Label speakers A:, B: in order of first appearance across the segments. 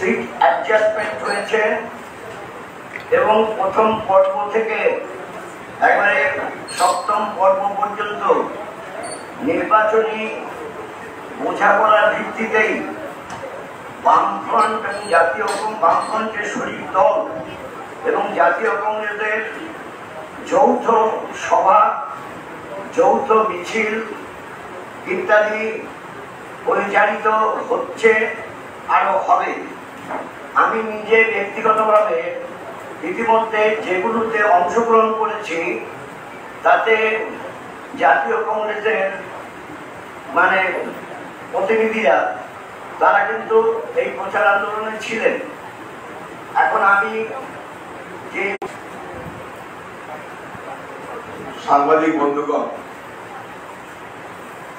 A: Seat adjustment হয়েছে এবং প্রথম পর্ব থেকে একবারে সপ্তম পর্ব পর্যন্ত নির্বাচনী বোঝাপড়ার ভিত্তিতেই বামফ্রন্ট এবং জাতীয় বামফ্রন্টের শরিক দল এবং জাতীয় কংগ্রেসের যৌথ সভা, যৌথ মিছিল ইত্যাদি পরিচালিত হচ্ছে, আরো হবে। আমি নিজে ব্যক্তিগতভাবে ইতিমধ্যে যেগুলোতে অংশগ্রহণ করেছি তাতে জাতীয় কংগ্রেসের প্রতিনিধিরা তারা কিন্তু এই প্রচার আন্দোলনে ছিলেন। এখন আমি যে
B: সাংবাদিক বন্ধুগণ,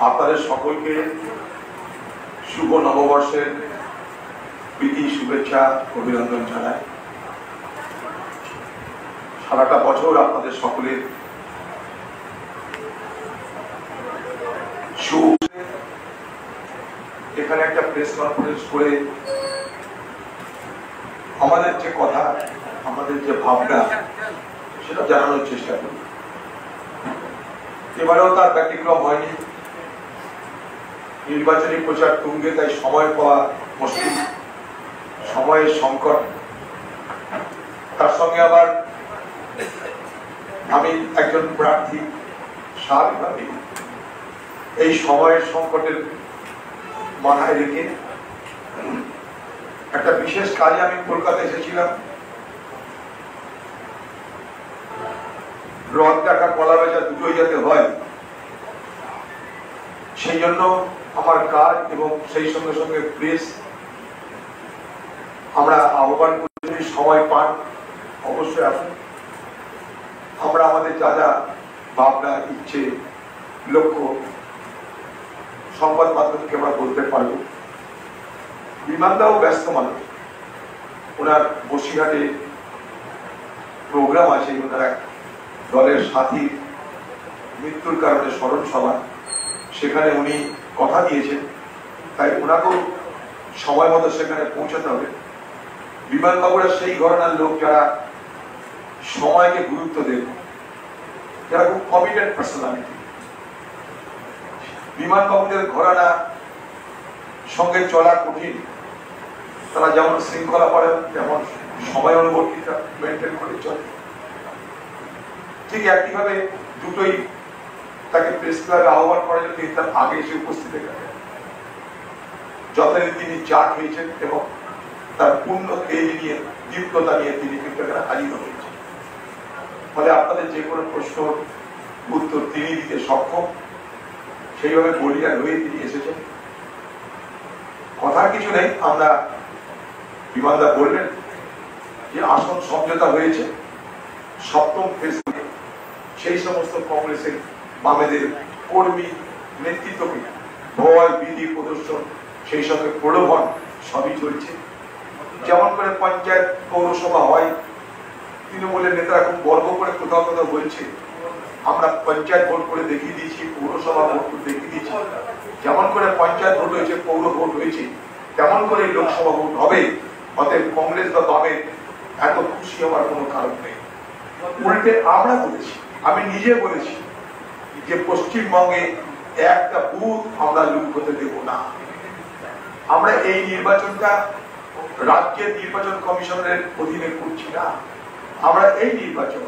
B: আপনাদের সকলকে শুভ নববর্ষের প্রীতি শুভেচ্ছা অভিনন্দন জানাই। সারাটা বছর আপনাদের সকলের এখানে একটা প্রেস কনফারেন্স করে আমাদের যে কথা, আমাদের যে ভাবনা, সেটা জানানোর চেষ্টা করি। এবারেও তার ব্যতিক্রম হয়নি। নির্বাচনী প্রচার তুঙ্গে, তাই সময় পাওয়া মুশকিল, সময়ের সংকট। তার সঙ্গে আবার আমি একজন প্রার্থী, স্বাভাবিকভাবে এই সময়ের সংকটের মাথায় রেখে একটা বিশেষ কাজে আমি কলকাতা এসেছিলাম। রথ দেখা, কলা বেচা দুটোই যাতে হয়, সেই জন্য আমার কাজ এবং সেই সঙ্গে সঙ্গে প্রেস আমরা আহ্বান করি, যদি সময় পান অবশ্যই আসুন। আমরা আমাদের যা যা ভাবনা, ইচ্ছে, লক্ষ্য সংবাদ মাধ্যমকে আমরা বলতে পারবো। বিমানদাও ব্যস্ত মানুষ, ওনার বসিরহাটে প্রোগ্রাম আছে, ওনার এক দলের সাথী মৃত্যুর কারণে স্মরণ সভা, সেখানে উনি কথা দিয়েছেন, তাই ওনাকেও সময় মতো সেখানে পৌঁছাতে হবে। বিমানবাবুরা সেই ঘরানার লোক যারা সময়কে গুরুত্ব দেন, যারা খুব কমিটেড পার্সোনালিটি। বিমানবাবুদের ঘরানা সঙ্গে চলা কঠিন। তারা যেমন শৃঙ্খলা করেন, যেমন সময় অনুবর্তিতা মেনটেন করে চলে, ঠিক একইভাবে দুটোই তাকে প্রেস ক্লাবে আহ্বান করার জন্য তার আগে এসে উপস্থিত থাকেন। যথারীতি তিনি চা খেয়েছেন এবং তার পূর্ণ তেজ নিয়ে, দীপ্ততা নিয়ে তিনি কিন্তু এখানে হাজির হয়েছেন। ফলে আপনাদের যে কোনো প্রশ্ন উত্তর তিনি দিতে সক্ষম, সেইভাবে বলিয়ার হয়ে তিনি এসেছেন। কথার কিছু নেই। আমরা বিমানদা বললেন যে আসন সমঝোতা হয়েছে সপ্তম ফেজ। সেই সমস্ত কংগ্রেসের বামেদের কর্মী নেতৃত্বকে ভয়, ভীতি প্রদর্শন, সেই সঙ্গে প্রলোভন সবই চলছে। যেমন করে পঞ্চায়েত, পৌরসভা হয়, তৃণমূলের নেতারা খুব গর্ব করে কোথাও কোথাও বলছে আমরা পঞ্চায়েত ভোট করে দেখিয়ে দিয়েছি, পৌরসভা ভোট করে দেখিয়ে দিয়েছি। যেমন করে পঞ্চায়েত ভোট হয়েছে, পৌর ভোট হয়েছে, তেমন করে লোকসভা ভোট হবে। অতএব কংগ্রেস বা বামের এত খুশি হওয়ার কোনো কারণ নেই। উল্টে আমরা বলেছি, আমি নিজে বলেছি যে পশ্চিমবঙ্গে একটা বুথ আমরা লুট হতে দেব না। আমরা এই নির্বাচনটা রাজ্যের নির্বাচন কমিশনের অধীনে করছি না, আমরা এই নির্বাচন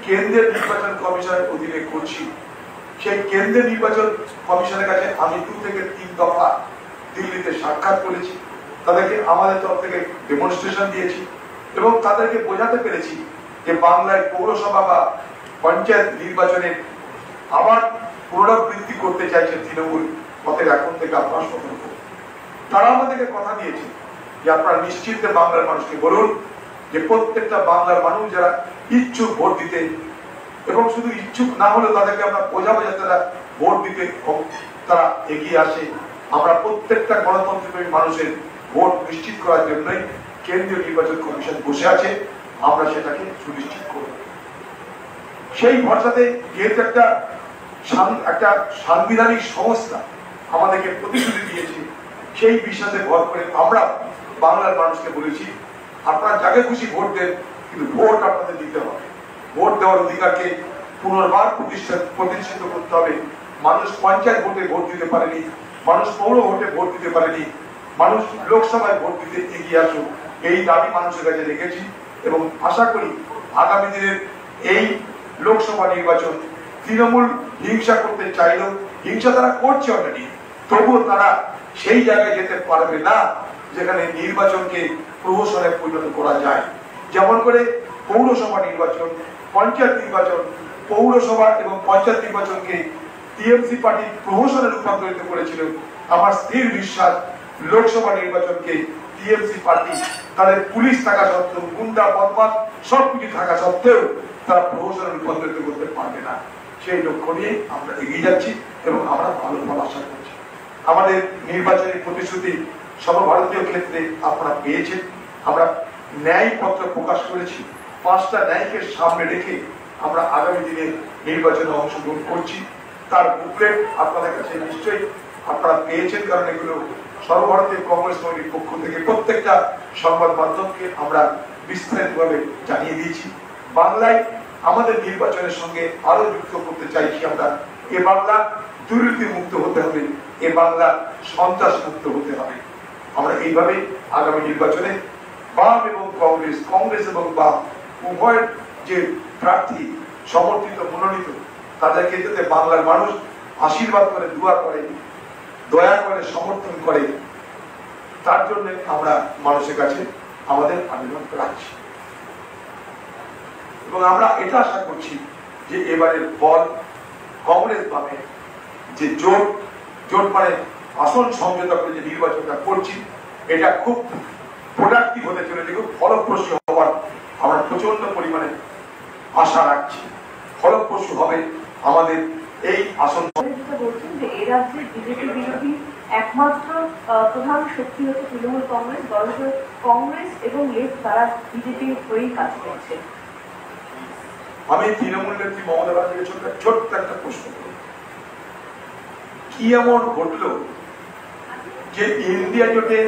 B: কেন্দ্রের নির্বাচন কমিশনের অধীনে করছি। সেই কেন্দ্রের নির্বাচন কমিশনের কাছে আমি 2 থেকে 3 দফা দিল্লিতে সাক্ষাৎ করেছি, তাদেরকে আমাদের তরফ থেকে ডেমনস্ট্রেশন দিয়েছি এবং তাদেরকে বোঝাতে পেরেছি যে বাংলায় পৌরসভা বা পঞ্চায়েত নির্বাচনে আবার পুনরাবৃত্তি করতে চাইছে তৃণমূল, মতের এখন থেকে আপনারা সতর্ক। তারা আমাদেরকে কথা দিয়েছে যে আপনারা নিশ্চিন্তে বাংলার মানুষকে বলুন যে প্রত্যেকটা বাংলার মানুষ যারা ইচ্ছুক ভোট দিতে, এবং শুধু ইচ্ছুক না হলে তাদেরকে আমরা বোঝাবো যাতে তারা ভোট দিতে তারা এগিয়ে আসে। আমরা প্রত্যেকটা গণতন্ত্রপ্রেমী মানুষের ভোট নিশ্চিত করার জন্যই কেন্দ্রীয় নির্বাচন কমিশন বসে আছে, আমরা সেটাকে সুনিশ্চিত করব। সেই ভরসাতে যেহেতু একটা সাংবিধানিক সংস্থা আমাদেরকে প্রতিশ্রুতি দিয়েছে, সেই বিশ্বাসে ভর করে আমরা বাংলার মানুষকে বলেছি, আপনারা যাকে খুশি ভোট দেন, কিন্তু ভোট আপনাদের দিতে হবে। ভোট দেওয়ার অধিকারকে পুনর্বার প্রতিষ্ঠিত করতে হবে। মানুষ পঞ্চায়েত ভোটে ভোট দিতে পারেনি, মানুষ পৌর ভোটে ভোট দিতে পারেনি, মানুষ লোকসভায় ভোট দিতে এগিয়ে আসুক, এই দাবি মানুষের কাছে রেখেছি। এবং আশা করি আগামী দিনের এই লোকসভা নির্বাচন তৃণমূল হিংসা করতে চাইলেও, হিংসা তারা করছে অলরেডি, তবুও তারা সেই জায়গায় যেতে পারবে না যেখানে নির্বাচনকে প্রহসনে পরিণত করা যায়। যেমন করে পৌরসভা নির্বাচন, পঞ্চায়েত নির্বাচন, পৌরসভা এবং পঞ্চায়েত নির্বাচনকে টিএমসি পার্টি প্রহসনে রূপান্তরিত করেছিল, আমার স্থির বিশ্বাস লোকসভা নির্বাচনকে টিএমসি পার্টি তাদের পুলিশ থাকা সত্ত্বেও, গুন্ডা বদমাশ সবকিছু থাকা সত্ত্বেও তারা প্রহসনে রূপান্তরিত করতে পারবে না। সেই লক্ষ্য নিয়ে আমরা এগিয়ে যাচ্ছি এবং আমরা ভালো ফল আশা করছি। আমাদের নির্বাচনী প্রতিশ্রুতি সর্বভারতীয় ক্ষেত্রে আপনারা পেয়েছেন। আমরা ন্যায় পত্র প্রকাশ করেছি, 5টা ন্যায়কে সামনে রেখে আমরা আগামী দিনে নির্বাচনে অংশগ্রহণ করছি। তার বুকলেট আপনাদের কাছে নিশ্চয়ই আপনারা পেয়েছেন, কারণ এগুলো সর্বভারতীয় কংগ্রেস কমিটির পক্ষ থেকে প্রত্যেকটা সংবাদ মাধ্যমকে আমরা বিস্তারিতভাবে জানিয়ে দিয়েছি। বাংলায় আমাদের নির্বাচনের সঙ্গে আরো যুক্ত করতে চাইছি আমরা। এ বাংলা দুর্নীতি মুক্ত হতে হবে, এ বাংলা সন্ত্রাস মুক্ত হতে হবে। আমরা এইভাবে আগামী নির্বাচনে বাম এবং কংগ্রেস, কংগ্রেস এবং বাম উভয়ের যে প্রার্থী সমর্থিত মনোনীত, তাদেরকে যাতে বাংলার মানুষ আশীর্বাদ করে, দোয়া করে, দয়া করে, সমর্থন করে, তার জন্য আমরা মানুষের কাছে আমাদের আবেদন রাখছি। এবং আমরা এটা আশা করছি যে এবারের ফল কংগ্রেস বামে যে জোট মানে আসন সমঝোতা করে যে নির্বাচনটা করছি, এটা খুব প্রোডাক্টিভ হতে চলেছে, খুব ফলপ্রসূ হওয়ার আমরা প্রচন্ড পরিমাণে আশা রাখছি। ফলপ্রসূ হবে আমাদের এই আসন।
C: বলছেন যে এই রাজ্যে বিজেপি বিরোধী একমাত্র প্রধান শক্তি হচ্ছে তৃণমূল কংগ্রেস, বরঞ্চ কংগ্রেস এবং লেফট তারা বিজেপির হয়েই কাজ করছে।
B: আমি তৃণমূল নেত্রী মমতা ব্যানার্জিকে ছোট্ট একটা প্রশ্ন করি, কি এমন ঘটলো যে ইন্ডিয়া জোটে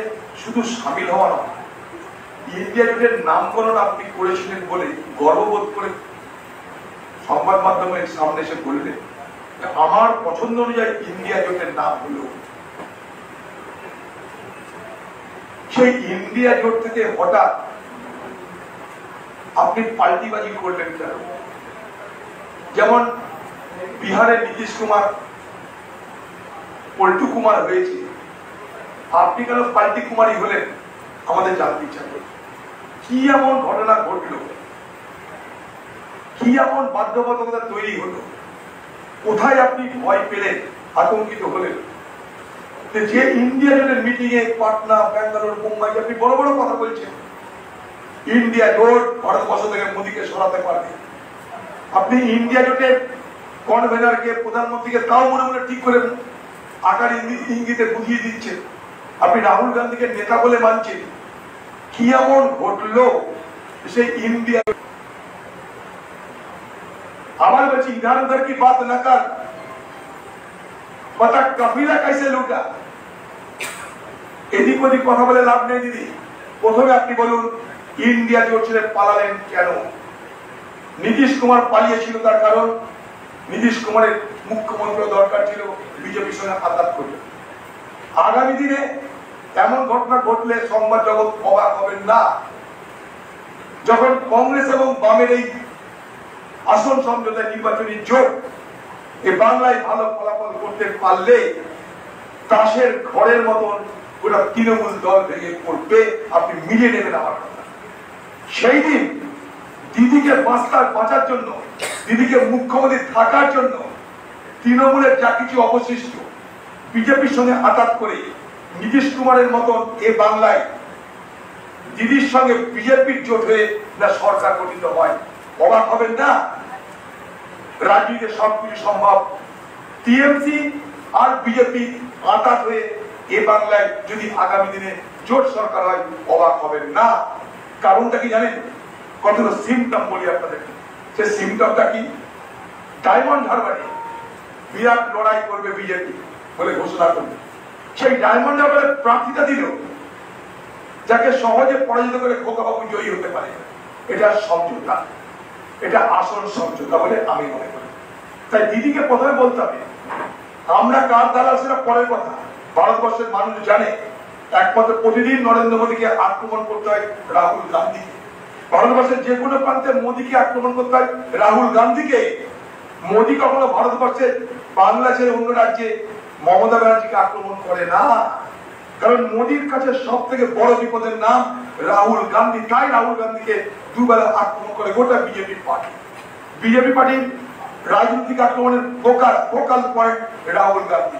B: শুধু সামিল হওয়া নয়, ইন্ডিয়া জোটের নামকরণ আপনি করেছিলেন বলে গর্ববোধ করে সংবাদ মাধ্যমের সামনে এসে বললেন আমার পছন্দ অনুযায়ী ইন্ডিয়া জোটের নাম হলো। সেই ইন্ডিয়া জোট থেকে হঠাৎ আপনি পাল্টিবাজি করলেন কেন? যেমন বিহারের নীতিশ কুমার পল্টু কুমার হয়েছে, আপনি কেন পাল্টি কুমারী হলেন? আমাদের জানতে ইচ্ছা করে কি এমন ঘটনা ঘটলো, কি এমন বাধ্যবাধকতা তৈরি হলো, কোথায় আপনি ভয় পেলেন, আতঙ্কিত হলেন? যে ইন্ডিয়া জোটের মিটিং এ পাটনা, ব্যাঙ্গালোর, মুম্বাই আপনি বড় বড় কথা বলছেন, ইন্ডিয়া জোট ভারতবর্ষ থেকে মোদীকে সরাতে পারবে। আপনি ইন্ডিয়া জোটের কনভেনারকে, প্রধানমন্ত্রীকে তাও মনে মনে ঠিক করে আকার ইঙ্গিতে বুঝিয়ে দিচ্ছেন। আপনি রাহুল গান্ধীকে নেতা বলে মানছেন। কি এমন ঘটলো সেই ইন্ডিয়া? আবার বলছি ইধার উধার কি বাত না কর, বতা কাফিলা কাইসে লুটা। এদিক ওদিক কথা বলে লাভ নেই দিদি। প্রথমে আপনি বলুন ইন্ডিয়া জোট ছেড়ে পালালেন কেন? নীতিশ কুমার পালিয়েছিল তার কারণ নীতিশ কুমারের মুখ্যমন্ত্রী দরকার ছিল বিজেপির সঙ্গে আঘাত করবে। আগামী দিনে এমন ঘটনা ঘটলে সংবাদ জগৎ অবাক হবেন না, যখন কংগ্রেস এবং বামের এই আসন সমঝোতায় নির্বাচনী জোট এ বাংলায় ভালো ফলাফল করতে পারলে তাসের ঘরের মতন গোটা তৃণমূল দল ভেঙে পড়বে। আপনি মিলিয়ে নেবেন আমার কথা। সেই দিন দিদিকে বাঁচার জন্য, দিদিকে মুখ্যমন্ত্রী থাকার জন্য তৃণমূলের যা কিছু অবশিষ্ট বিজেপির সঙ্গে আঘাত করে নীতিশ কুমারের মতন এ বাংলায় দিদির সঙ্গে বিজেপির জোট হয়ে না সরকার গঠিত হয়, অবাক হবেন না। রাজনীতিতে সবকিছু সম্ভব। টিএমসি আর বিজেপি আঘাত হয়ে এ বাংলায় যদি আগামী দিনে জোট সরকার হয়, অবাক হবেন না। কারণটা কি জানেন? কতগুলো সিমটম বলি আপনাদেরকে। সে সিমটমটা কি? ডায়মন্ড হারবারে বিরাট লড়াই করবে বিজেপি বলে ঘোষণা করবে। সেই ডায়মন্ড হারবারে প্রার্থীটা দিল যাকে সহজে পরাজিত করে খোকাবাবু জয়ী হতে পারে। এটা সমঝোতা, এটা আসল সমঝোতা বলে আমি মনে করি। তাই দিদিকে প্রথমে বলতে হবে আমরা কার দালাল সেটা পরের কথা। ভারতবর্ষের মানুষ জানে একমাত্র প্রতিদিন নরেন্দ্র মোদীকে আক্রমণ করতে হয় রাহুল গান্ধীকে। ভারতবর্ষের যে কোনো প্রান্তে মোদীকে আক্রমণ করতে হয় রাহুল গান্ধীকে। মোদী কখনো ভারতবর্ষের বাংলাদেশের অন্য রাজ্যে মমতা ব্যানার্জিকে আক্রমণ করে না, কারণ মোদীর কাছে সব থেকে বড় বিপদের নাম রাহুল গান্ধী। তাই রাহুল গান্ধীকে দুবেলা আক্রমণ করে গোটা বিজেপি পার্টি। বিজেপি পার্টির রাজনৈতিক আক্রমণের ফোকাল পয়েন্ট রাহুল গান্ধী।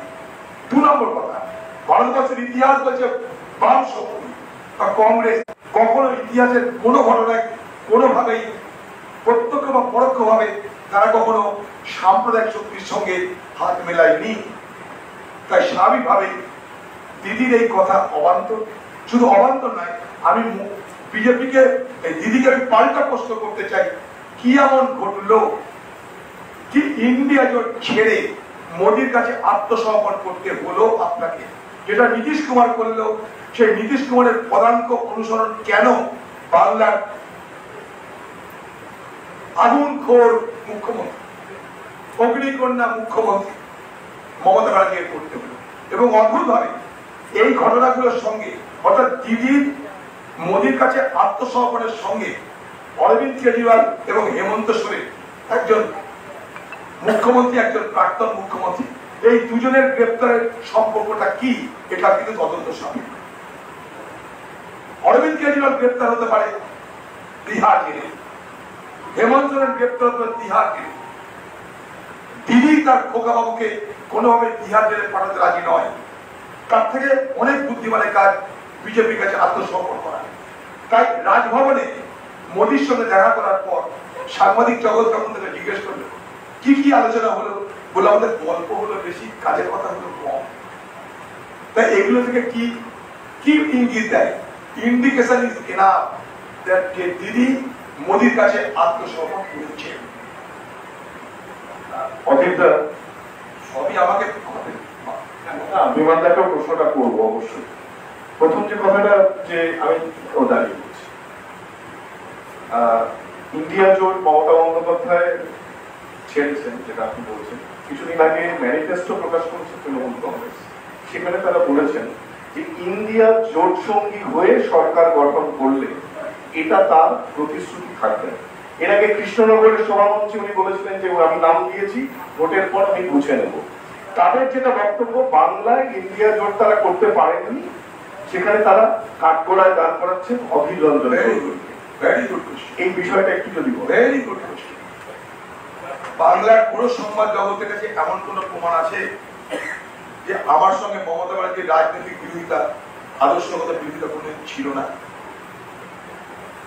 B: 2 নম্বর কথা, ভারতবর্ষের ইতিহাস বলছে বাম শক্তি বা কংগ্রেস কখনো ইতিহাসের কোনো ঘটনায় কোনোভাবেই প্রত্যক্ষ বা পরোক্ষ ভাবে তারা কখনো সাম্প্রদায়িক শক্তির সঙ্গে হাত মেলায়নি। তাই স্বাভাবিকভাবে দিদির এই কথা অবান্তর। শুধু অবান্তর নয়, আমি বিজেপিকে দিদিকে আমি পাল্টা প্রশ্ন করতে চাই, কি এমন ঘটলো কি ইন্ডিয়া জোট ছেড়ে মোদীর কাছে আত্মসমর্পণ করতে হলো আপনাকে? যেটা নীতিশ কুমার করলো, সেই নীতিশ কুমারের পদাঙ্ক অনুসরণ কেন বাংলার আগুনখোর মুখ্যমন্ত্রী, অগ্নিকন্যা মুখ্যমন্ত্রী মমতা ব্যানার্জি করতে হলো? এবং অদ্ভুতভাবে এই ঘটনাগুলোর সঙ্গে অর্থাৎ দিদির মোদীর কাছে আত্মসমর্পণের সঙ্গে অরবিন্দ কেজরিওয়াল এবং হেমন্ত সোরেন, একজন মুখ্যমন্ত্রী একজন প্রাক্তন মুখ্যমন্ত্রী, এই দুজনের গ্রেপ্তারের সম্পর্কটা কি এটা কিন্তু তদন্ত সাপেক্ষ। অরবিন্দ কেজরিওয়াল গ্রেপ্তার হতে পারে তিহার জেলে, হেমন্ত সোরেন গ্রেপ্তার হতে পারে তিহার জেলে। দিদি তার খোকাবাবুকে কোনোভাবে তিহার জেলে পাঠাতে রাজি নয়। তার থেকে অনেক বুদ্ধিমানের কাজ বিজেপির কাছে আত্মসমর্পণ করা। তাই রাজভবনে মোদীর সঙ্গে দেখা করার পর সাংবাদিক জগৎ যখন তাকে জিজ্ঞেস করলো কি কি আলোচনা হলো, বলে আমাদের গল্প হলো বেশি, কাজের কথা হলো কম। তাই এগুলো থেকে কি কি ইঙ্গিত দেয়? ইন্ডিকেশন ইজ এনাফ দ্যাট দিদি মোদীর কাছে আত্মসমর্পণ করেছে।
D: অতীতটা
B: সবই আমাকে
D: বিমানটাকেও প্রশ্নটা করবো অবশ্যই। প্রথম যে কথাটা যে আমি দাঁড়িয়ে বলছি, ইন্ডিয়া জোট মমতা বন্দ্যোপাধ্যায় ছেড়েছেন যেটা আপনি বলছেন। কিছুদিন আগে ম্যানিফেস্টো প্রকাশ করেছে তৃণমূল কংগ্রেস, সেখানে তারা বলেছেন যে ইন্ডিয়া জোট সঙ্গী হয়ে সরকার গঠন করলে এটা তার প্রতিশ্রুতি থাকবে। এর আগে কৃষ্ণনগরের সভামঞ্চে উনি বলেছিলেন যে আমি নাম দিয়েছি, ভোটের পর আমি বুঝে নেব। তাদের যেটা বক্তব্য, বাংলায় ইন্ডিয়া জোট তারা করতে পারেননি, সেখানে তারা কাঠগড়ায় দাঁড় করাচ্ছেন অধীর রঞ্জন। এই বিষয়টা একটু যদি
B: ভেরি গুড কোশ্চেন। বাংলার পুরো সংবাদ জগতের কাছে এমন কোন প্রমাণ আছে যে আমার সঙ্গে মমতা ব্যানার্জির রাজনৈতিক বিরোধিতা, আদর্শগত বিরোধিতা কোনদিন ছিল না?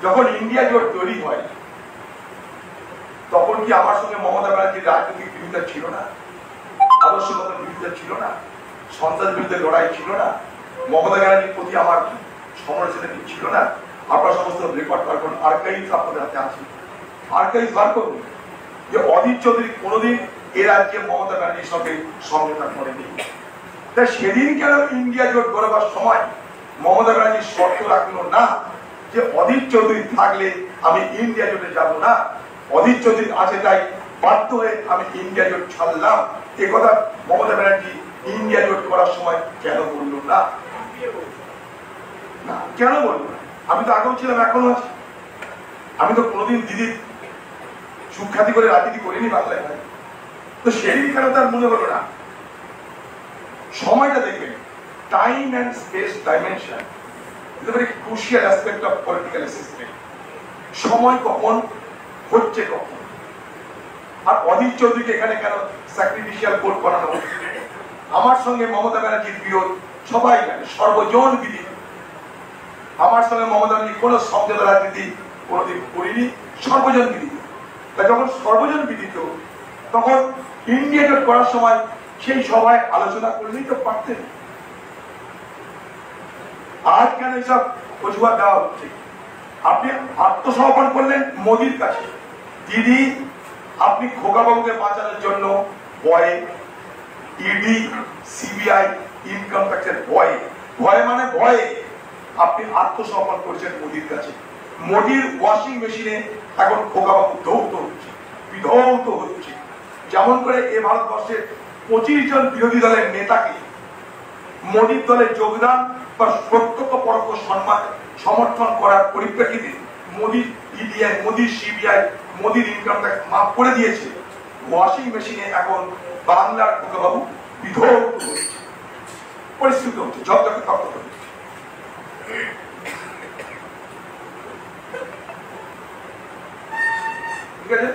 B: যখন ইন্ডিয়া জোট তৈরি হয় তখন কি আমার সঙ্গে মমতা ব্যানার্জির রাজনৈতিক বিরোধিতা ছিল না? আদর্শগত বিরোধিতা ছিল না? সন্ত্রাস বিরুদ্ধে লড়াই ছিল না? মমতা ব্যানার্জির প্রতি আমার সমালোচনা ছিল না? আপনার সমস্ত রেকর্ড বার করুন, আর্কাইভ আপনাদের হাতে আছে, আর্কাইভ বার করুন যে অধীর চৌধুরী কোনোদিন এ রাজ্যে মমতা ব্যানার্জির সঙ্গে সমঝোতা করেনি। তাই সেদিন কেন ইন্ডিয়া জোট গড়বার সময় মমতা ব্যানার্জি শর্ত রাখলো না যে অধীর চৌধুরী থাকলে আমি ইন্ডিয়া জোটে যাব না, অধীর চৌধুরী আছে তাই বাধ্য হয়ে আমি ইন্ডিয়া জোট ছাড়লাম? এ কথা মমতা ব্যানার্জি ইন্ডিয়া জোট করার সময় কেন বলল না? কেন বলবো না? আমি তো আগেও ছিলাম, এখনো আছি। আমি তো কোনোদিন দিদির সুখ্যাতি করে রাজনীতি করিনি বাংলায় ভাই। তো সেদিন কেন তার মনে হলো না? সময়টা দেখবেন, time and space dimension is a very crucial aspect of political system. সময় কখন হচ্ছে কখন। আর অধীর চৌধুরীকে এখানে কেন স্যাক্রিফিশিয়াল কোর্ট বানানো হচ্ছে? আমার সঙ্গে মমতা ব্যানার্জির বিরোধ সবাই জানে, সর্বজন বিদিত। আমার সঙ্গে মমতা ব্যানার্জি কোন সমঝোতা রাজনীতি কোনোদিন করিনি, সর্বজন বিদিত। তা যখন সর্বজন বিদিত তখন ইন্ডিয়া জোট করার সময় সেই সভায় আলোচনা করলেই তো পারতেন। আজ কেন এইসব অজুহাত দেওয়া হচ্ছে? আপনি আত্মসমর্পণ করলেন মোদীর কাছে। দিদি আপনি খোকাবাবুকে বাঁচানোর জন্য ভয়ে, ইডি, সিবিআই, ইনকাম ট্যাক্সের ভয়ে, ভয়ে মানে ভয়ে আপনি আত্মসমর্পণ করেছেন মোদির কাছে। মোদির ওয়াশিং মেশিনে এখন খোকাবাবু ধৌত হচ্ছে, বিধৌত হচ্ছে। যেমন করে এ ভারতবর্ষের 25 জন বিরোধী দলের নেতাকে মোদির দলে যোগদান বা প্রত্যক্ষ পরোক্ষ সমর্থন করার পরিপ্রেক্ষিতে মোদির ইডিআই, মোদির সিবিআই, মোদির ইনকাম ট্যাক্স মাফ করে দিয়েছে, ওয়াশিং মেশিনে এখন বাংলার খোকাবাবু বিধৌত হচ্ছে, পরিস্থিতি হচ্ছে, ঝকঝকে থকথকে হচ্ছে। ঠিক আছে,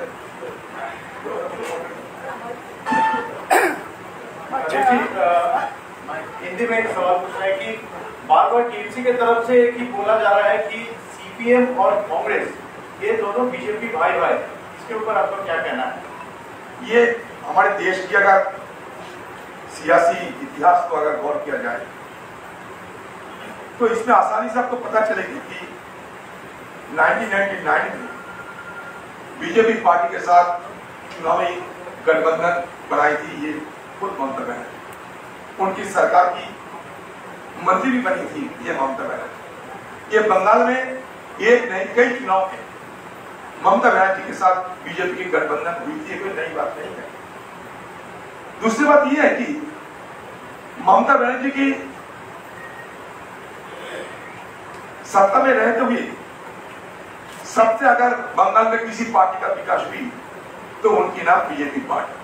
E: हिंदी में एक सवाल पूछना है कि बार बार टीएमसी की तरफ से कि बोला जा रहा है कि सीपीएम और कांग्रेस ये दोनों बीजेपी भाई भाई, इसके ऊपर आपका क्या कहना है?
B: ये हमारे देश की अगर सियासी इतिहास को अगर गौर किया जाए तो इसमें आसानी से आपको पता चलेगी कि 1999 में बीजेपी पार्टी के साथ चुनावी गठबंधन बनाई थी, ये खुद ममता बनर्जी, उनकी सरकार की मंत्री भी बनी थी ये ममता बनर्जी। ये बंगाल में एक नहीं कई चुनाव में ममता बनर्जी के साथ बीजेपी की गठबंधन हुई थी, कोई नई बात नहीं है। दूसरी बात यह है कि ममता बनर्जी की सत्ता में रहते हुए सबसे अगर बंगाल में किसी पार्टी का विकास हुई तो उनकी नाम बीजेपी पार्टी,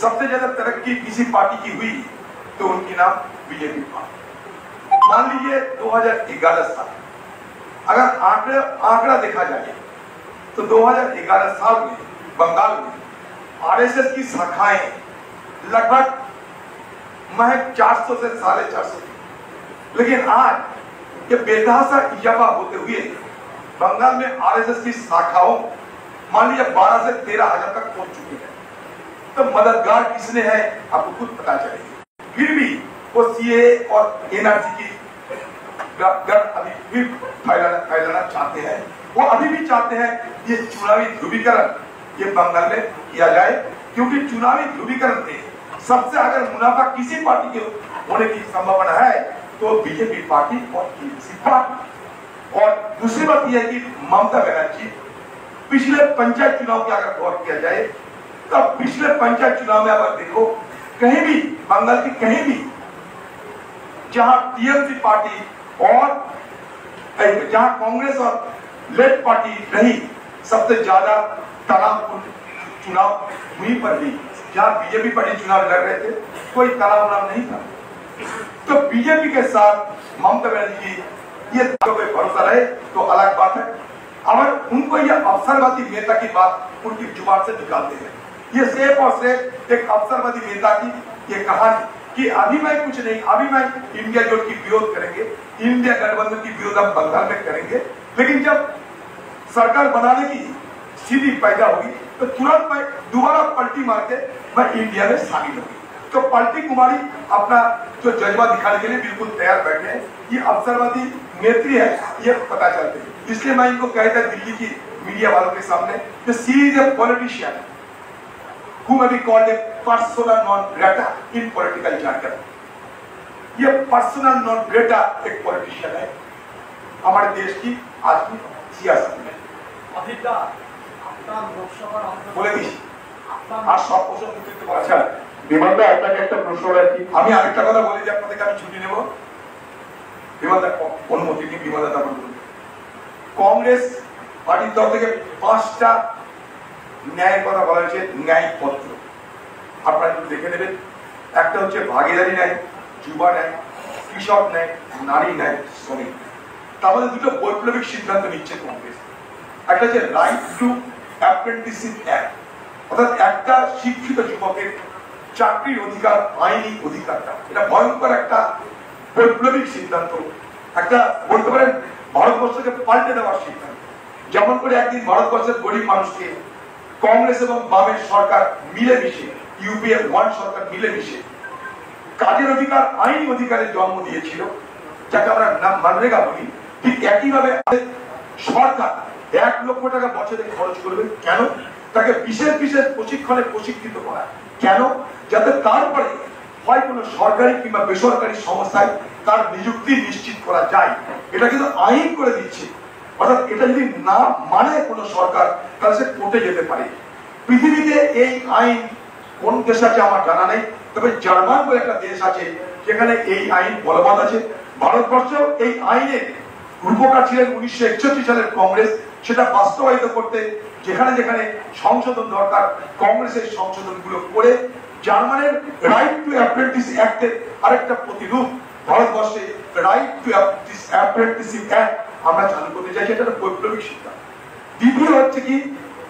B: सबसे ज्यादा तरक्की किसी पार्टी की हुई तो उनकी नाम बीजेपी पार्टी। मान लीजिए 2011 साल अगर आंकड़ा देखा जाए तो 2011 साल में बंगाल में आरएसएस की शाखाएं लगभग महज 400 से 450, लेकिन आज ये बेतहाशा इजाफा होते हुए बंगाल में आरएसएस की शाखाओं मान लीजिए 12 से 13 हजार तक पहुंच चुकी है। तो मददगार किसने है आपको खुद पता चलेगा। फिर भी वो सीए और एनआरसी की डर अभी भी फैलाना चाहते हैं। वो अभी भी चाहते हैं ये चुनावी ध्रुवीकरण ये बंगाल में किया जाए, क्योंकि चुनावी ध्रुवीकरण में सबसे अगर मुनाफा किसी पार्टी के होने की संभावना है तो बीजेपी पार्टी और टीएमसी पार्टी। और दूसरी बात यह है कि ममता बनर्जी पिछले पंचायत चुनाव की अगर गौर किया जाए तब पिछले पंचायत चुनाव में अगर देखो कहीं भी बंगाल की कहीं भी जहां टीएमसी पार्टी और जहां कांग्रेस और लेफ्ट पार्टी रही, सबसे ज्यादा तनावपूर्ण चुनाव वहीं पर भी जहां बीजेपी पार्टी चुनाव लड़ रहे थे, कोई तनाव नहीं था। तो बीजेपी के साथ ममता बनर्जी ये कोई भरोसा रहे तो अलग बात है, और उनको ये अवसरवादी नेता की बात उनकी जुबान से निकालते हैं। ये सिर्फ और सिर्फ एक अवसरवादी नेता की ये कहानी कि अभी मैं कुछ नहीं, अभी मैं इंडिया जोड़ की विरोध करेंगे, इंडिया गठबंधन की विरोध हम बंगाल में करेंगे, लेकिन जब सरकार बनाने की स्थिति पैदा होगी तो तुरंत मैं दोबारा पलटी मार के मैं इंडिया में शामिल होगी। तो पलटी कुमारी अपना जो जज्बा दिखाने के लिए बिल्कुल तैयार बैठे हैं। ये अवसरवादी नेत्री है ये पता चलते हैं, इसलिए मैं इनको कहता दिल्ली की मीडिया वालों के सामने she is a politician who may be called a persona non grata in political jargon। ये पर्सनल नॉन ग्रेटा एक पॉलिटिशियन है हमारे देश की आज की सियासत में। बोले दी আর সব প্রশ্ন উত্তর দিতে পারছি।
D: আচ্ছা বিমানদা আপনাকে একটা প্রশ্ন রাখি,
B: আমি আরেকটা কথা বলি যে আপনাদেরকে আমি ছুটি নেব, বিমানদা অনুমতি নিয়ে বিমানদা তারপর বলুন। কংগ্রেস পার্টির তরফ থেকে 5টা ন্যায়ের কথা বলা হয়েছে, ন্যায় পত্র আপনারা একটু দেখে নেবেন। একটা হচ্ছে ভাগিদারি ন্যায়, যুবা ন্যায়, কৃষক ন্যায়, নারী ন্যায়, শ্রমিক। তার মধ্যে দুটো বৈপ্লবিক সিদ্ধান্ত নিচ্ছে কংগ্রেস। একটা হচ্ছে রাইট টু অ্যাপ্রেন্টিসশিপ অ্যাক্ট, অর্থাৎ একটা শিক্ষিত যুবকের চাকরির অধিকার, আইনি অধিকারটা, এটা ভয়ঙ্কর একটা বৈপ্লবিক সিদ্ধান্ত, একটা বলতে পারেন ভারতবর্ষকে পাল্টে দেওয়ার সিদ্ধান্ত। যেমন করে একদিন ভারতবর্ষের গরিব মানুষকে কংগ্রেস এবং বামের সরকার মিলেমিশে, ইউপিএ 1 সরকার মিলেমিশে কাজের অধিকার, আইনি অধিকারের জন্ম দিয়েছিল, যাকে আমরা মানরেগা বলি, ঠিক একইভাবে সরকার 1 লক্ষ টাকা বছরে খরচ করবে। কেন? তাকে বিশেষ বিশেষ প্রশিক্ষণে প্রশিক্ষিত করা। কেন? যাতে তারপরে হয় কোনো সরকারি কিংবা বেসরকারি সংস্থায় তার নিযুক্তি নিশ্চিত করা যায়। এটা কিন্তু আইন করে দিচ্ছে, অর্থাৎ এটা যদি না মানে কোনো সরকার তাহলে সে কোর্টে যেতে পারে। পৃথিবীতে এই আইন কোন দেশ আছে আমার জানা নেই, তবে জার্মান বলে একটা দেশ আছে যেখানে এই আইন বলবৎ আছে। ভারতবর্ষ এই আইনের রূপকার ছিলেন 1961 সালের কংগ্রেস। সেটা বাস্তবায়িত করতে যেখানে যেখানে সংশোধন দরকার কংগ্রেসের সংশোধনগুলো করে জার্মানের রাইট টু অ্যাপ্রেন্টিস অ্যাক্টের আরেকটা প্রতিরূপ ভারতবর্ষে রাইট টু অ্যাপ্রেন্টিসশিপ অ্যাক্ট আমরা চালু করতে চাইছি। এটা একটা বৈপ্লবিক সিদ্ধান্ত।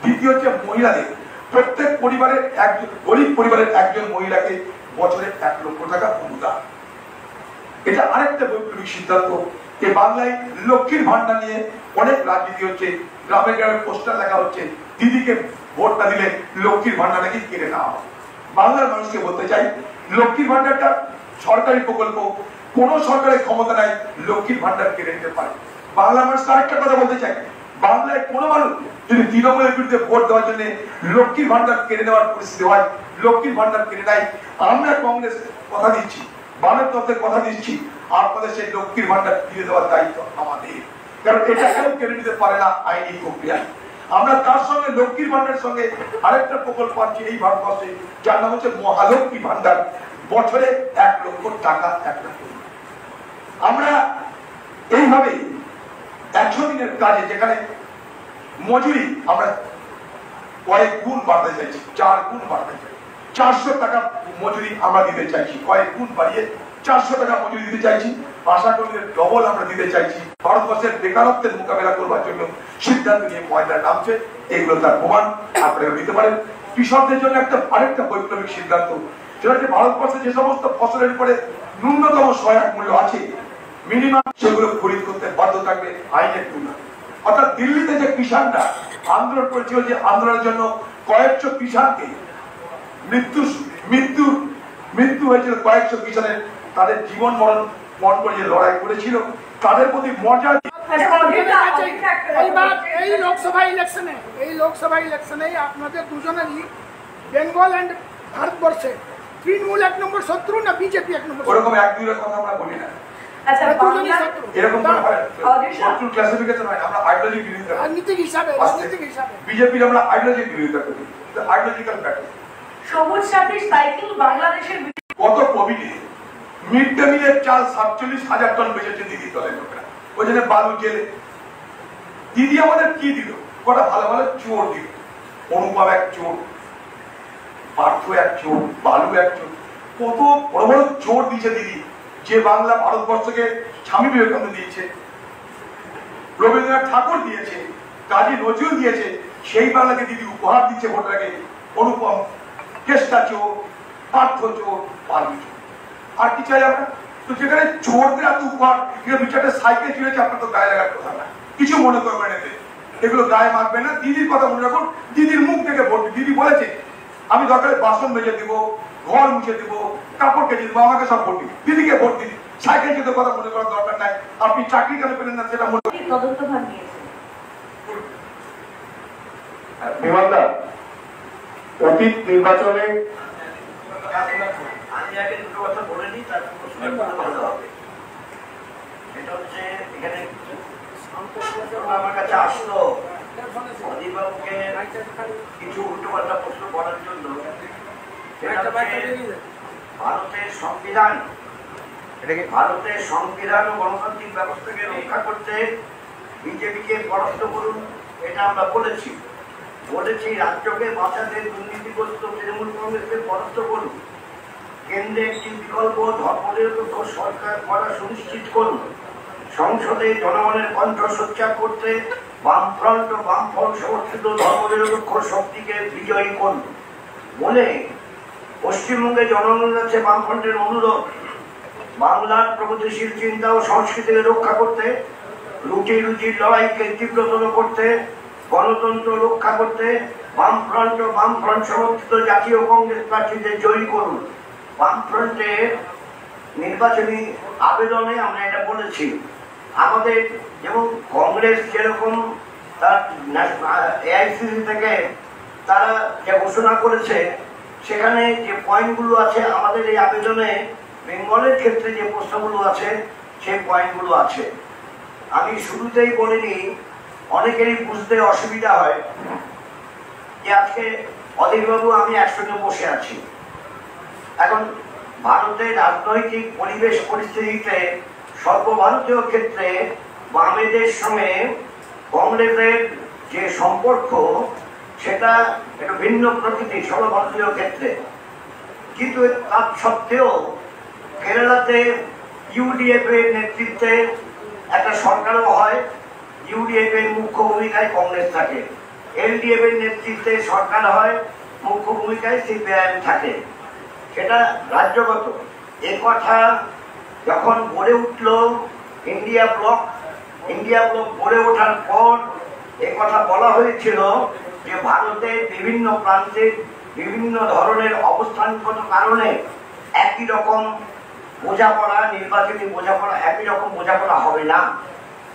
B: দ্বিতীয় হচ্ছে মহিলাদের প্রত্যেক পরিবারের একজন গরিব পরিবারের একজন মহিলাকে বছরে 1 লক্ষ টাকা অনুদান। এটা আরেকটা বৈপ্লবিক সিদ্ধান্ত। যে বাংলায় লক্ষ্মীর ভান্ডার নিয়ে অনেক রাজনীতি হচ্ছে, গ্রামে গ্রামে পোস্টার লেখা হচ্ছে দিদিকে ভোট না দিলে লক্ষ্মীর ভান্ডার নাকি কেড়ে নেওয়া হবে। বাংলার মানুষকে বলতে চাই লক্ষ্মীর ভান্ডারটা সরকারি প্রকল্প, কোন সরকারের ক্ষমতা নাই লক্ষ্মীর ভান্ডার কেড়ে নিতে পারে। বাংলার মানুষকে আরেকটা কথা বলতে চাই, বাংলায় কোন মানুষ যদি তৃণমূলের বিরুদ্ধে ভোট দেওয়ার জন্য লক্ষ্মীর ভান্ডার কেড়ে নেওয়ার পরিস্থিতি হয়, লক্ষ্মীর ভান্ডার কেড়ে নেয়, আমরা কংগ্রেস কথা দিচ্ছি, বামের তত্ত্বের কথা দিচ্ছি, আপনাদের সেই লক্ষ্মীর ভান্ডার ফিরে দেওয়ার দায়িত্ব আমাদের। কারণ এটা কেউ কেড়ে নিতে পারে না আইনি প্রক্রিয়া। আমরা তার সঙ্গে লক্ষ্মীর ভান্ডারের সঙ্গে আরেকটা প্রকল্প আছে এই ভারতবর্ষে, যার নাম হচ্ছে মহালক্ষ্মী ভান্ডার। বছরে 1 লক্ষ টাকা একটা। আমরা এইভাবে 100 দিনের কাজে যেখানে মজুরি আমরা কয়েক গুণ বাড়তে চাইছি, 4 গুণ বাড়তে চাই, 400 টাকা মজুরি আমরা দিতে চাইছি, কয়েক গুণ বাড়িয়ে 400 টাকা মজুরি দিতে চাইছি। আশা কর্মীদের ডবল আমরা দিতে চাইছি। ভারতবর্ষের বেকারত্বের মোকাবেলা করবার জন্য সিদ্ধান্ত নিয়ে মহিলা নামছে, এগুলো তার প্রমাণ আপনারা দিতে পারেন। কৃষকদের জন্য আরেকটা বৈপ্লবিক সিদ্ধান্ত, সেটা হচ্ছে ভারতবর্ষে যে সমস্ত ফসলের উপরে ন্যূনতম সহায়ক মূল্য আছে মিনিমাম, সেগুলো খরিদ করতে বাধ্য থাকবে আইনের তুলনায়। অর্থাৎ দিল্লিতে যে কিষানরা আন্দোলন করেছিল, যে আন্দোলনের জন্য কয়েকশো কিষানকে মৃত্যু হয়েছিল, কয়েকশো কিষানের তাদের জীবন মরণ মন করে যে লড়াই করেছিল, তাদের প্রতি মর্যাদা।
F: এই লোকসভা ইলেকশনে আপনাদের দুজনেরই বেঙ্গল এন্ড ভারতবর্ষে তৃণমূল 1 নম্বর শত্রু না বিজেপি 1 নম্বর?
B: ওরকম 1-2 কথা আমরা বলি না।
C: আচ্ছা,
B: এরকম শত্রু ক্লাসিফিকেশন হয়, আমরা আইডিওলজি বিরোধিতা করি।
F: রাজনীতিক হিসাবে
B: বিজেপির আমরা আইডিওলজি বিরোধিতা করি, আইডিওলজিক্যাল ব্যাপার।
C: সবুজ সাথী সাইকেল বাংলাদেশের
B: কত কোভিডে মিড ডে মিলের চাল 47,000 টন বেঁচেছে দিদি দলের লোকেরা, ওই জন্য বালু জেলে। দিদি আমাদের কি দিল? কটা ভালো ভালো চোর দিল। অনুপম এক চোর, পার্থ এক চোর, বালু এক চোর, কত বড় বড় চোর দিয়েছে দিদি। যে বাংলা ভারতবর্ষকে স্বামী বিবেকানন্দ দিয়েছে, রবীন্দ্রনাথ ঠাকুর দিয়েছে, কাজী নজরুল দিয়েছে, সেই বাংলাকে দিদি উপহার দিচ্ছে ভোটের আগে। অনুপম কেষ্টা চোর, পার্থ চোর, বালু চোর, আর কি চাই আমরা? তো যেখানে চোরদের এত উপহার, বিচারটা সাইকেল চলেছে, আপনার তো গায়ে লাগার কথা না, কিছু মনে করবেন এতে, এগুলো গায়ে মাখবে না। দিদির কথা মনে রাখুন, দিদির মুখ থেকে ভোট। দিদি বলেছে আমি দরকারে বাসন মেজে দিব, ঘর মুছে দিব, কাপড় কেচে দিব, আমাকে সব ভোট দিন, দিদিকে ভোট দিন। সাইকেল যেতে কথা মনে করার দরকার নাই। আপনি চাকরি কেন পেলেন না সেটা মনে
C: তদন্তভার নিয়েছে।
D: বিমানদা, অতীত নির্বাচনে
A: আমি আগে দুটো কথা বলে নিই, তারপর ভালো হবে। এটা হচ্ছে এখানে আমার কাছে আসলো অধিবাবুকে কিছু উল্টো পাল্টা প্রশ্ন করার জন্য। ভারতের সংবিধান ও গণতান্ত্রিক ব্যবস্থাকে রক্ষা করতে বিজেপিকে পরাস্ত করুন, এটা আমরা বলেছি। রাজ্যকে বাঁচাতে দুর্নীতিগ্রস্ত তৃণমূল কংগ্রেসকে পরাস্ত করুন, কেন্দ্রে একটি বিকল্প ধর্মনিরপেক্ষ সরকার করা সুনিশ্চিত করুন, সংসদে জনগণের কণ্ঠ সোচ্চার করতে বামফ্রন্ট ও বামফ্রন্ট সমর্থিত ধর্মনিরপেক্ষ শক্তিকে বিজয়ী করুন বলে পশ্চিমবঙ্গে জনগণের কাছে বামফ্রন্টের অনুরোধ। বাংলার প্রগতিশীল চিন্তা ও সংস্কৃতিকে রক্ষা করতে, রুটির লড়াইকে তীব্রতর করতে, গণতন্ত্র রক্ষা করতে বামফ্রন্ট ও বামফ্রন্ট সমর্থিত জাতীয় কংগ্রেস প্রার্থীদের জয়ী করুন। বামফ্রন্টের নির্বাচনী আবেদনে আমরা এটা বলেছি। আমাদের যেমন কংগ্রেস যেরকম তার এআইসিসি থেকে তারা যে ঘোষণা করেছে, সেখানে যে পয়েন্টগুলো আছে আমাদের এই আবেদনে বেঙ্গলের ক্ষেত্রে যে প্রশ্নগুলো আছে সেই পয়েন্টগুলো আছে। আমি শুরুতেই বলে নিই, অনেকেরই বুঝতে অসুবিধা হয় যে আজকে অধীরবাবু আমি একসঙ্গে বসে আছি। এখন ভারতের রাজনৈতিক পরিবেশ পরিস্থিতিতে সর্বভারতীয় ক্ষেত্রে বামেদের সঙ্গে কংগ্রেসের যে সম্পর্ক সেটা একটু ভিন্ন প্রকৃতি সর্বভারতীয় ক্ষেত্রে। কিন্তু তার সত্ত্বেও কেরালাতে ইউডিএফ এর নেতৃত্বে একটা সরকারও হয়, ইউডিএফ এর মুখ্য ভূমিকায় কংগ্রেস থাকে, এলডিএফ এর নেতৃত্বে সরকার হয়, মুখ্য ভূমিকায় সিপিআইএম থাকে। সেটা রাজ্যগত। এ কথা যখন গড়ে উঠল ইন্ডিয়া ব্লক গড়ে ওঠার পর এ কথা বলা হয়েছিল যে ভারতের বিভিন্ন প্রান্তে বিভিন্ন ধরনের অবস্থানগত কারণে একই রকম বোঝাপড়া, নির্বাচনী বোঝাপড়া একই রকম বোঝাপড়া হবে না,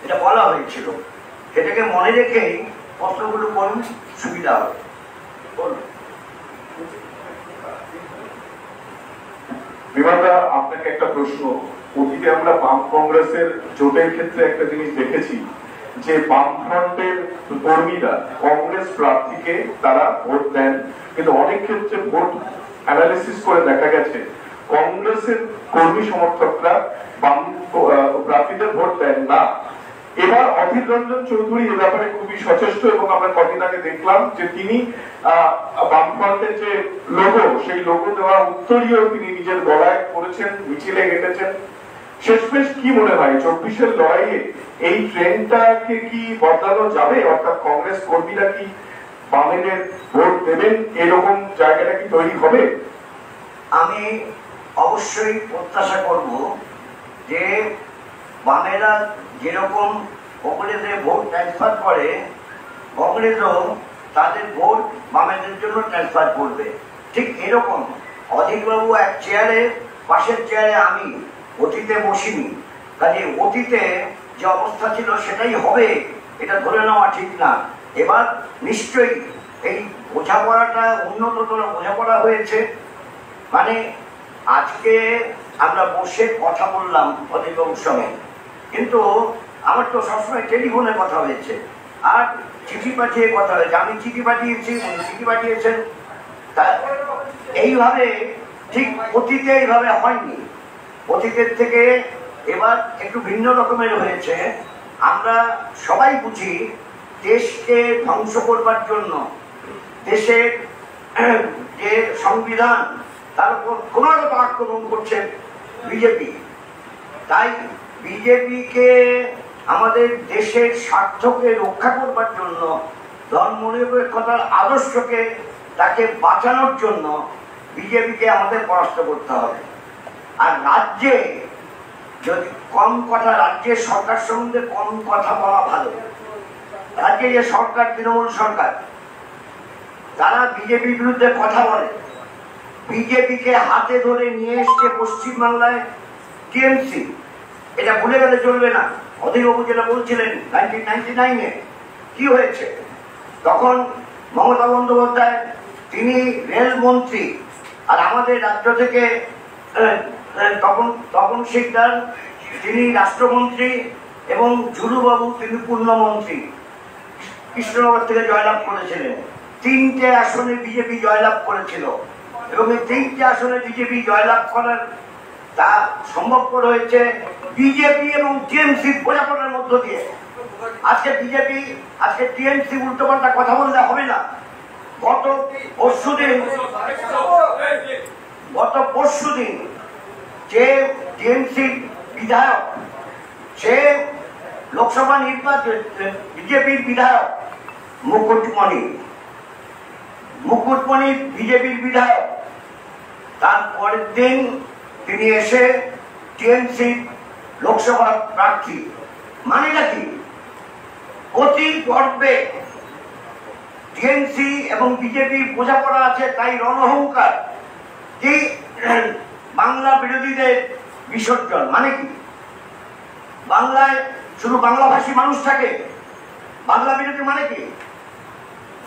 A: এটা বলা হয়েছিল। সেটাকে মনে রেখেই প্রশ্নগুলো করুন, সুবিধা হবে। বলুন।
D: বিমানদা, আপনাকে একটা প্রশ্ন। অতীতে আমরা বাম কংগ্রেসের জোটের ক্ষেত্রে একটা জিনিস দেখেছি যে বামফ্রন্টের কর্মীরা কংগ্রেস প্রার্থীকে তারা ভোট দেন, কিন্তু অনেক ক্ষেত্রে ভোট অ্যানালিসিস করে দেখা গেছে কংগ্রেসের কর্মী সমর্থকরা বাম প্রার্থীদের ভোট দেন না। এবার অধীর রঞ্জন চৌধুরী এ ব্যাপারে খুবই সচেষ্ট এবং আমরা কদিন আগে দেখলাম যে তিনি বামফ্রন্টের যে লোগো, সেই লোগো দেওয়া উত্তরীয় তিনি নিজের গলায় করেছেন, মিছিলে হেঁটেছেন। শেষমেশ কি মনে হয় 24-এর লড়াইয়ে এই ট্রেন্ডটাকে কি বদলানো যাবে? অর্থাৎ কংগ্রেস কর্মীরা কি বামেদের ভোট দেবেন, এরকম জায়গাটা কি তৈরি হবে?
A: আমি অবশ্যই প্রত্যাশা করব যে বামেরা যেরকম কংগ্রেসে ভোট ট্রান্সফার করে, কংগ্রেসও তাদের ভোট বামেদের জন্য ট্রান্সফার করবে। ঠিক এরকম অধীরবাবু এক চেয়ারে, পাশের চেয়ারে আমি, অতীতে বসিনি। কাজে অতীতে যে অবস্থা ছিল সেটাই হবে এটা ধরে নেওয়া ঠিক না। এবার নিশ্চয়ই এই বোঝাপড়াটা উন্নততর বোঝাপড়া হয়েছে। মানে আজকে আমরা বসে কথা বললাম অধীরবাবুর সঙ্গে, কিন্তু আমার তো সবসময় টেলিফোনে কথা হয়েছে আর চিঠি পাঠিয়ে কথা হয়েছে। আমি চিঠি পাঠিয়েছি, চিঠি পাঠিয়েছেন। এইভাবে ঠিক অতীতে এইভাবে হয়নি। অতীতের থেকে এবার একটু ভিন্ন রকমের হয়েছে। আমরা সবাই বুঝি দেশকে ধ্বংস করবার জন্য দেশের যে সংবিধান তার উপর ক্রমাগত আক্রমণ করছে বিজেপি। তাই বিজেপিকে আমাদের দেশের স্বার্থকে রক্ষা করবার জন্য, ধর্মনিরপেক্ষতার আদর্শকে তাকে বাঁচানোর জন্য বিজেপিকে আমাদের পরাস্ত করতে হবে। আর রাজ্যে যদি কম কথা, রাজ্যের সরকার সম্বন্ধে কম কথা বলা ভালো। রাজ্যে যে সরকার, তৃণমূল সরকার, তারা বিজেপির বিরুদ্ধে কথা বলে। বিজেপিকে হাতে ধরে নিয়ে এসছে পশ্চিমবাংলায় টিএমসি, এটা ভুলে গেলে চলবে না। অধীরবাবু যেটা বলছিলেন 1999-এ কি হয়েছে, তখন মমতা বন্দ্যোপাধ্যায় তিনি রেলমন্ত্রী, আর আমাদের রাজ্য থেকে তপন শিকদার তিনি রাষ্ট্রমন্ত্রী এবং ঝুলুবাবু তিনি পূর্ণমন্ত্রী, কৃষ্ণনগর থেকে জয়লাভ করেছিলেন। 3টে আসনে বিজেপি জয়লাভ করেছিল এবং এই 3টে আসনে বিজেপি জয়লাভ করার তা সম্ভবপর হয়েছে বিজেপি এবং টিএমসি বোঝাপড়ার মধ্য দিয়ে। আজকে বিজেপি, আজকে টিএমসি উল্টোপাল্টা কথা বললে হবে না। গত পরশুদিন যে টিএমসি বিধায়ক, সে লোকসভা নির্বাচন বিজেপির বিধায়ক মুকুটমণি বিজেপির বিধায়ক, তার পরের দিন তিনি এসে টিএমসি লোকসভা প্রার্থী। মানেটা কি? অতি গর্বে টিএমসি এবং বিজেপির বোঝাপড়া আছে, তাই রণহংকার কি বাংলা বিরোধীদের বিসর্জন। মানে কি? বাংলায় শুধু বাংলাভাষী মানুষ থাকে, বাংলা বিরোধী মানে কি?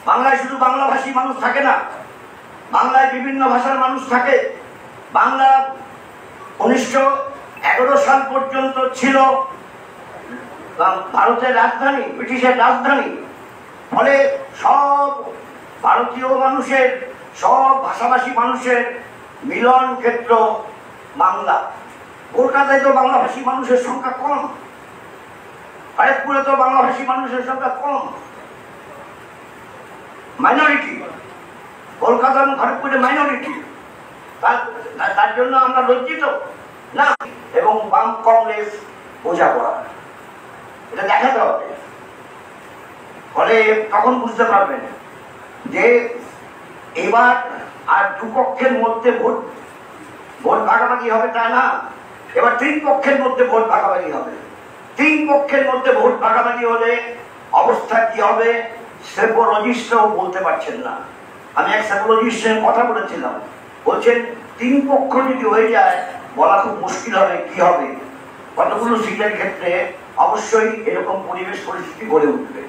A: বাংলায় শুধু বাংলাভাষী মানুষ থাকে না, বাংলায় বিভিন্ন ভাষার মানুষ থাকে। বাংলা 1911 সাল পর্যন্ত ছিল ভারতের রাজধানী, ব্রিটিশের রাজধানী। ফলে সব ভারতীয় মানুষের, সব ভাষাভাষী মানুষের মিলন ক্ষেত্র বাংলা। কলকাতায় তো বাংলাভাষী মানুষের সংখ্যা কম, খড়গপুরে তো বাংলাভাষী মানুষের সংখ্যা কম, মাইনরিটি। কলকাতা এবং খড়গপুরে মাইনরিটি। তার জন্য আমরা লজ্জিত না। এবং বাম কংগ্রেস বোঝাপড়া, এটা দেখাতে হবে। ফলে তখন বুঝতে পারবেন যে এবার আর দুপক্ষের মধ্যে ভোট ভাগাভাগি হবে তা না, এবার তিন পক্ষের মধ্যে ভোট ভাগাভাগি হবে। তিন পক্ষের মধ্যে ভোট ভাগাভাগি হলে অবস্থা কি হবে সেপোলজিস্টরাও বলতে পারছেন না। আমি এক সেপোলজিস্টের কথা বলেছিলাম, বলছেন তিন পক্ষ যদি হয়ে যায় বলা খুব মুশকিল হবে, কি হবে। কতগুলো সিটের ক্ষেত্রে অবশ্যই এরকম পরিবেশ পরিস্থিতি গড়ে উঠবে।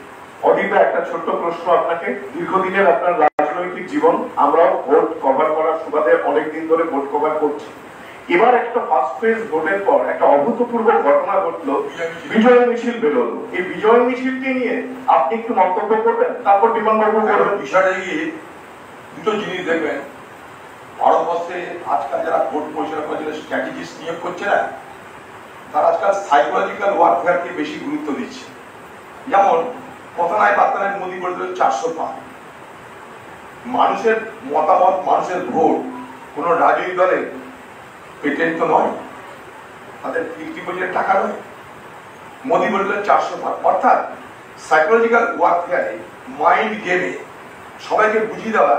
D: অদীপা, একটা ছোট্ট প্রশ্ন আপনাকে। দীর্ঘদিনের আপনার রাজনৈতিক জীবন, আমরাও ভোট কভার করার সুবাদে অনেকদিন ধরে ভোট কভার করছি। এবার একটা ফার্স্ট ফেজ ভোটের পর একটা অভূতপূর্ব ঘটনা ঘটলো, বিজয় মিছিল বেরোলো। এই বিজয় মিছিলকে নিয়ে আপনি একটু মন্তব্য করবেন, তারপর বিমানবাবু করবেন।
B: বিষয়টা গিয়ে দুটো জিনিস দেখবেন। ভারতবর্ষে আজকাল যারা ভোট পরিচালনা করার স্ট্র্যাটেজিস্ট নিয়োগ করছে না, তারা আজকাল সাইকোলজিক্যাল ওয়ারফেয়ারকে বেশি গুরুত্ব দিচ্ছে। যেমন কথায় বার্তায় মোদী করে দিল 400 পার। মানুষের মতামত, মানুষের ভোট কোন রাজনৈতিক দলের পেটেন্ট তো নয়, তাদের ফিক্সড ডিপোজিটের টাকা নয়। মোদী বলে দিল 400 পার। অর্থাৎ সাইকোলজিক্যাল ওয়ারফেয়ারে, মাইন্ড গেমে সবাইকে বুঝিয়ে দেওয়া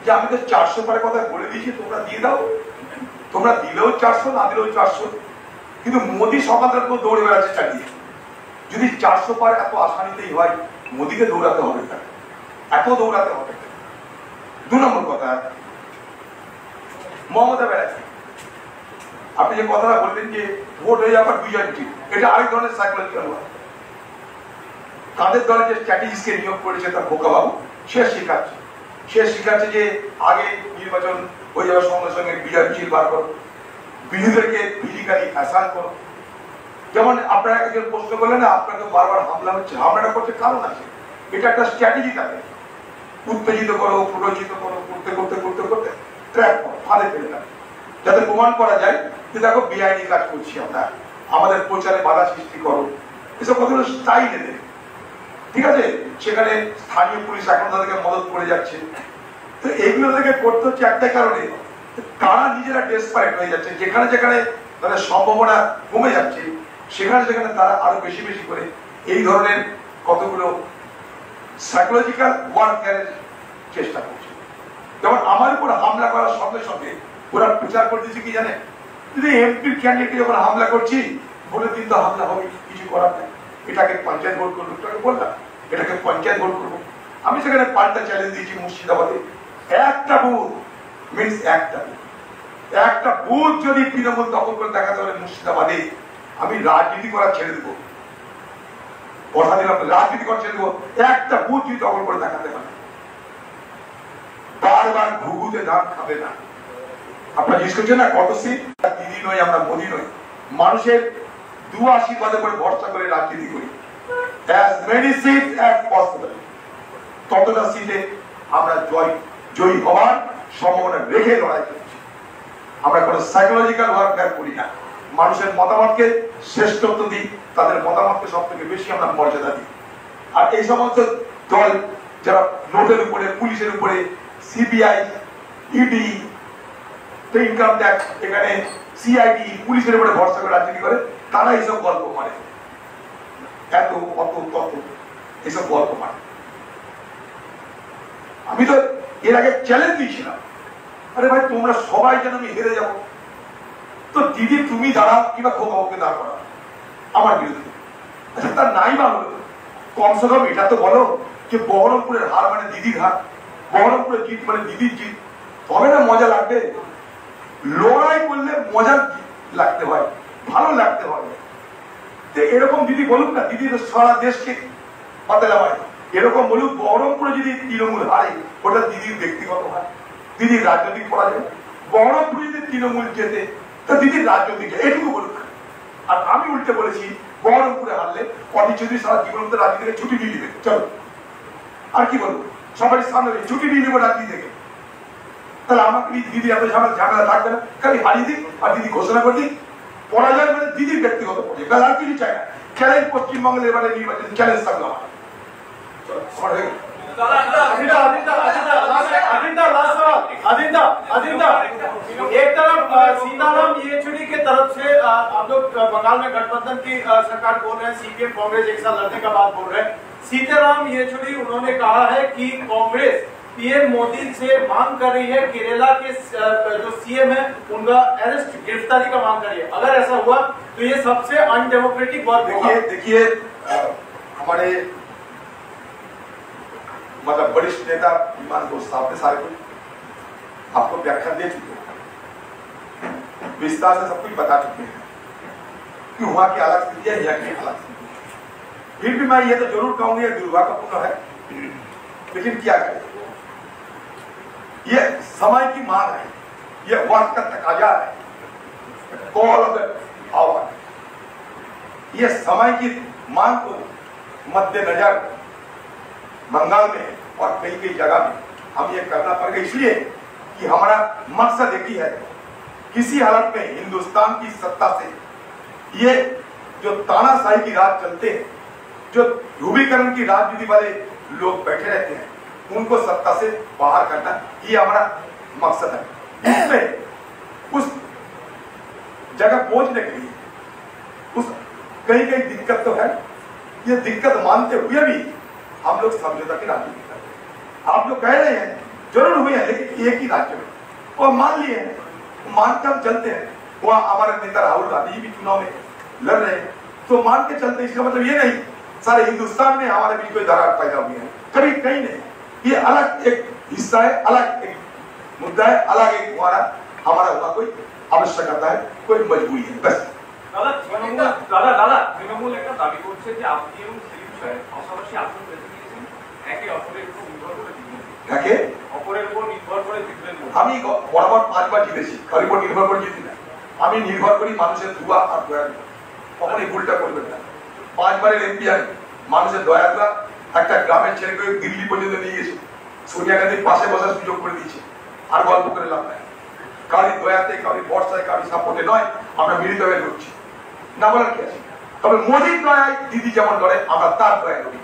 B: যে আমি তো 400 পারের কথা বলে দিয়েছি, তোমরা দিয়ে দাও। তোমরা দিলেও 400, না দিলেও 400। কিন্তু মোদী সকালের পর দৌড়ে বেড়াচ্ছে চালিয়ে। যদি 400 পার এত আসানিতেই হয়, মোদীকে দৌড়াতে হবে না, এত দৌড়াতে হবে। 2 নম্বর কথা, মমতা ব্যানার্জি, আপনি যে কথাটা বললেন যে ভোট হয়ে যাবার বিজয় ঠিক, এটা আরেক ধরনের সাইকোলজিক্যাল ওয়ার। তাদের দলে যে স্ট্র্যাটেজিস্টকে নিয়োগ করেছে তার খোকাবাবু, সে শিখাচ্ছে যে আগে নির্বাচন হয়ে যাওয়ার সঙ্গে সঙ্গে বিজয় মিছিল বার করো, বিরোধীদেরকে ফিজিক্যালি অ্যাসাল্ট করো। যেমন আপনারা একজন প্রশ্ন করলেন না, আপনাকে বারবার হামলা হচ্ছে, হামলাটা করতে কারণ আছে। এটা একটা স্ট্র্যাটেজি থাকে, উত্তেজিত করো, প্ররোচিত করো, করতে করতে করতে করতে ট্র্যাক করো, ফাঁদে ফেলে দেয়, যাতে প্রমাণ করা যায় যে দেখো বেআইনি কাজ করছি আমরা, আমাদের প্রচারে বাধা সৃষ্টি করো। এসব কতগুলো স্টাইল এদের, ঠিক আছে। সেখানে স্থানীয় পুলিশ এখন তাদেরকে মদত করে যাচ্ছে। তো এগুলো থেকে করতে হচ্ছে একটা কারণে, তারা নিজেরা ডেসপারেট হয়ে যাচ্ছে। যেখানে যেখানে তাদের সম্ভাবনা কমে যাচ্ছে, সেখানে সেখানে তারা আরো বেশি বেশি করে এই ধরনের কতগুলো সাইকোলজিক্যাল ওয়ারফেয়ারের চেষ্টা করছে। যেমন আমার উপর হামলা করার সঙ্গে সঙ্গে ওরা প্রচার করতেছে কি জানে, যদি এমপির ক্যান্ডিডেটকে যখন হামলা করছি, ভোটের দিন তো হামলা হবে, কিছু করার নেই, এটাকে পঞ্চায়েত ভোট করবো। বললাম এটাকে পঞ্চায়েত ভোট করবো। আমি সেখানে পাল্টা চ্যালেঞ্জ দিয়েছি মুর্শিদাবাদে, একটা বুথ মিনস একটা বুথ যদি তৃণমূল দখল করে দেখাতে পারে মুর্শিদাবাদে, আমি রাজনীতি করা ছেড়ে দেবো। কথা দিলাম, রাজনীতি করা ছেড়ে দেবো। একটা বুথ যদি দখল করে দেখাতে পারে, বারবার ঘুঘুতে ধান খাবে না। আপনারা জিজ্ঞেস করছেন না কত সিট, দিদি নই আমরা, মোদী নই। মানুষের দু আশীর্বাদে করে ভরসা করে রাজনীতি করি। as many seats as possible, ততটা সিটে আমরা জয়ী হওয়ার সম্ভাবনা রেখে লড়াই করছি। আমরা কোনো সাইকোলজিক্যাল ওয়ারফেয়ার করি না। মানুষের মতামতকে শ্রেষ্ঠত্ব দিই, তাদের মতামতকে সব থেকে বেশি আমরা মর্যাদা দিই। আর এই সমস্ত দল যারা নোটের উপরে, পুলিশের উপরে, সিবিআই, ইডি, ইনকাম ট্যাক্স, এখানে সিআইডি, পুলিশের উপরে ভরসা করে রাজনীতি করে, তারা এইসব গল্প মানে এত অত তত এসব গল্প মানে। আমি তো এর আগে চ্যালেঞ্জ দিয়েছিলাম, আরে ভাই তোমরা সবাই যেন আমি হেরে যাবো, তো দিদি তুমি দাঁড়াও কিংবা খোকাকে দাঁড় করা আমার বিরুদ্ধে। আচ্ছা তার নাই বা হলো, কমসে কম এটা তো বলো যে বহরমপুরের হার মানে দিদির হার, বহরমপুরের জিত মানে দিদির জিত, তবে না মজা লাগবে। লড়াই করলে মজা লাগতে হয়, ভালো লাগতে হয়। এরকম দিদি বলুক না, দিদি সারা দেশকে পাতালা হয়, এরকম বলুক বহরমপুরে যদি তৃণমূল হারে, ওটা দিদির ব্যক্তিগত হয়, দিদির রাজনৈতিক পরাজয়। বহরমপুরে যদি তৃণমূল জেতে, তা দিদির রাজনৈতিক এটুকু বলুক। আর আমি উল্টে বলেছি বহরমপুরে হারলে অধীর চৌধুরী সারা জীবন মতো রাজনীতি থেকে ছুটি নিয়ে দিবে, চলো। আর কি বলবো, সবাই সামনে ছুটি নিয়ে নেবো রাজনীতি থেকে। তাহলে আমাকে দিদি এত ঝামেলা থাকবে না, খালি হারিয়ে দিক আর দিদি ঘোষণা করে দিক। পরাজয় মানে দিদির ব্যক্তিগত পর্যায়ে, আর কিছু চাই না। চ্যালেঞ্জ পশ্চিমবঙ্গের এবারে নির্বাচন চ্যালেঞ্জ থাকলো আমার।
E: एक तरफ सीताराम येचुरी के तरफ से आप लोग बंगाल में गठबंधन की सरकार बोल रहे हैं, सीपीएम कांग्रेस एक साथ लड़ने का बात बोल रहे हैं। सीताराम येचुरी उन्होंने कहा है कि कांग्रेस पीएम मोदी से मांग कर रही है, केरला के जो सीएम है उनका अरेस्ट, गिरफ्तारी का मांग कर रही है। अगर ऐसा हुआ तो ये सबसे अनडेमोक्रेटिक वर्क होगा।
B: देखिए हमारे मतलब वरिष्ठ नेता विमान दोस्त साहब ने सारे कुछ आपको व्याख्यान दे चुके हैं, विस्तार से सब कुछ बता चुके हैं कि वहां की अलग स्थिति है, यहाँ की अलग स्थिति। फिर भी मैं ये तो जरूर कहूंगी ये दुर्भाग्यपूर्ण है, लेकिन क्या करें, ये समय की मांग है, ये वक्त का तकाजा है, कॉल ऑफ द आवर। ये समय की मांग को मद्देनजर बंगाल में और कई कई जगह में हम ये करना पड़ गया, इसलिए कि हमारा मकसद एक ही है, किसी हालत में हिंदुस्तान की सत्ता से ये जो तानाशाही की राज चलते हैं, जो ध्रुवीकरण की राजनीति वाले लोग बैठे रहते हैं, उनको सत्ता से बाहर करना, ये हमारा मकसद है। इसमें उस जगह पहुंचने के लिए उस कई कई दिक्कत तो है, ये दिक्कत मानते हुए भी हम लोग समझौता की राजनीति करते हैं। आप लोग कह रहे हैं जरूर हुए हैं, लेकिन एक ही राज्य में और मान लिए हैं, मानकर हम चलते हैं। वहां हमारे नेता राहुल गांधी भी चुनाव में लड़ रहे हैं, तो मान के चलते। इसका मतलब ये नहीं सारे हिंदुस्तान में हमारे बीच कोई दरार पैदा हुई है, कभी कहीं नहीं। ये अलग एक हिस्सा है, अलग एक मुद्दा है, अलग एक हमारा हुआ कोई आवश्यकता है, कोई मजबूरी है, बस।
G: তৃণমূল একটা দাবি করছে যে আপনি এবং সেলিম সাহেব পাশাপাশি আসন বেছে নিয়েছেন, একে অপরের উপর নির্ভর করে জিতবেন,
B: একে
G: অপরের উপর নির্ভর করে জিতবেন।
B: আমি বরাবর 5 বার জিতেছি, কার উপর নির্ভর করে জিতি না। আমি নির্ভর করি মানুষের দোয়া আর দয়া। কখনই ভুলটা করবেন না। 5 বারের এমপি আমি, মানুষের দয়া দোয়া। একটা গ্রামের ছেলেকে দিল্লি পর্যন্ত নিয়ে গেছে, সোনিয়া গান্ধীর পাশে বসার সুযোগ করে দিয়েছে। আর গল্প করে লাভ নাই। কারি দয়াতে, কারি ভরসায়, কারি সাপোর্টে নয়, আমরা মিলিত হয়ে লড়ছি, না বলার কি আছে। তবে মোদির দয়ায় দিদি যেমন লড়ে, আমরা তার দয়ায় লড়ি।